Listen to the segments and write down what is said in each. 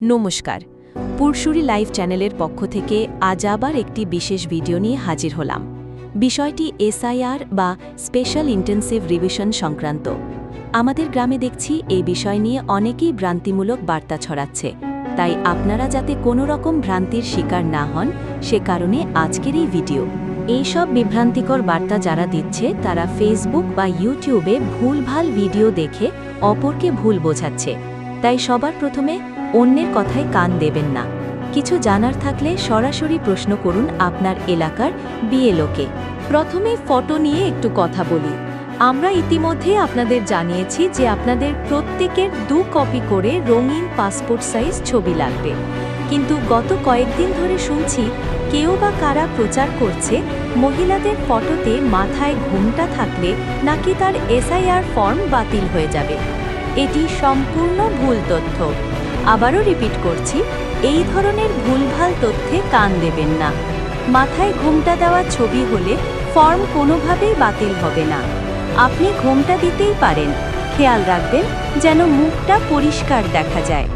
নমস্কার, পুরসুরি লাইভ চ্যানেলের পক্ষ থেকে আজ আবার একটি বিশেষ ভিডিও নিয়ে হাজির হলাম। বিষয়টি এসআইআর বা স্পেশাল ইন্টেন্সিভ রিভিশন সংক্রান্ত। আমাদের গ্রামে দেখছি এই বিষয় নিয়ে অনেকেই ভ্রান্তিমূলক বার্তা ছড়াচ্ছে, তাই আপনারা যাতে কোনো রকম ভ্রান্তির শিকার না হন সে কারণে আজকের এই ভিডিও। এইসব বিভ্রান্তিকর বার্তা যারা দিচ্ছে তারা ফেসবুক বা ইউটিউবে ভুলভাল ভিডিও দেখে অপরকে ভুল বোঝাচ্ছে, তাই সবার প্রথমে অন্যের কথায় কান দেবেন না। কিছু জানার থাকলে সরাসরি প্রশ্ন করুন আপনার এলাকার বিএলওকে। প্রথমে ফটো নিয়ে একটু কথা বলি। আমরা ইতিমধ্যে আপনাদের জানিয়েছি যে আপনাদের প্রত্যেকের 2 কপি করে রঙিন পাসপোর্ট সাইজ ছবি লাগবে, কিন্তু গত কয়েকদিন ধরে শুনছি কেউ বা কারা প্রচার করছে মহিলাদের ফটোতে মাথায় ঘোমটা থাকলে নাকি তার এসআইআর ফর্ম বাতিল হয়ে যাবে। এটি সম্পূর্ণ ভুল তথ্য। আবারও রিপিট করছি, এই ধরনের ভুলভাল তথ্যে কান দেবেন না। মাথায় ঘোমটা দেওয়া ছবি হলে ফর্ম কোনোভাবেই বাতিল হবে না। আপনি ঘোমটা দিতেই পারেন, খেয়াল রাখবেন যেন মুখটা পরিষ্কার দেখা যায়।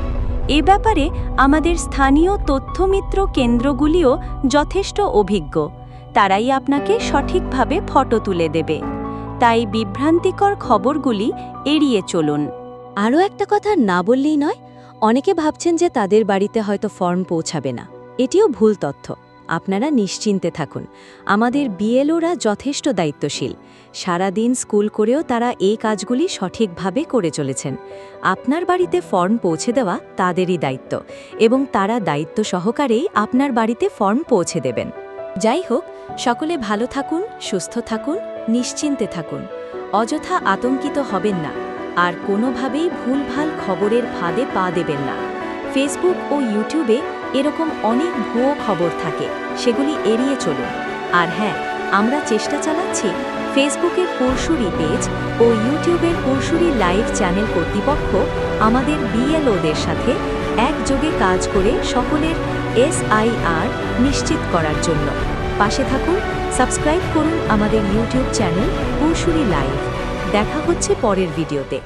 এ ব্যাপারে আমাদের স্থানীয় তথ্যমিত্র কেন্দ্রগুলিও যথেষ্ট অভিজ্ঞ, তারাই আপনাকে সঠিকভাবে ফটো তুলে দেবে। তাই বিভ্রান্তিকর খবরগুলি এড়িয়ে চলুন। আরও একটা কথা না বললেই নয়, অনেকে ভাবছেন যে তাদের বাড়িতে হয়তো ফর্ম পৌঁছাবে না। এটিও ভুল তথ্য। আপনারা নিশ্চিন্তে থাকুন, আমাদের বিএলওরা যথেষ্ট দায়িত্বশীল। সারাদিন স্কুল করেও তারা এই কাজগুলি সঠিকভাবে করে চলেছেন। আপনার বাড়িতে ফর্ম পৌঁছে দেওয়া তাদেরই দায়িত্ব, এবং তারা দায়িত্ব সহকারেই আপনার বাড়িতে ফর্ম পৌঁছে দেবেন। যাই হোক, সকলে ভালো থাকুন, সুস্থ থাকুন, নিশ্চিন্তে থাকুন। অযথা আতঙ্কিত হবেন না, আর কোনোভাবেই ভুলভাল খবরের ফাঁদে পা দেবেন না। ফেসবুক ও ইউটিউবে এরকম অনেক ভুয়ো খবর থাকে, সেগুলি এড়িয়ে চলুন। আর হ্যাঁ, আমরা চেষ্টা চালাচ্ছি ফেসবুকের পুরসুরি পেজ ও ইউটিউবের পুরসুরি লাইভ চ্যানেল কর্তৃপক্ষ আমাদের বিএলওদের সাথে একযোগে কাজ করে সকলের এসআইআর নিশ্চিত করার জন্য। পাশে থাকুন, সাবস্ক্রাইব করুন আমাদের ইউটিউব চ্যানেল পুরসুরি লাইভ। দেখা হচ্ছে পরের ভিডিওতে।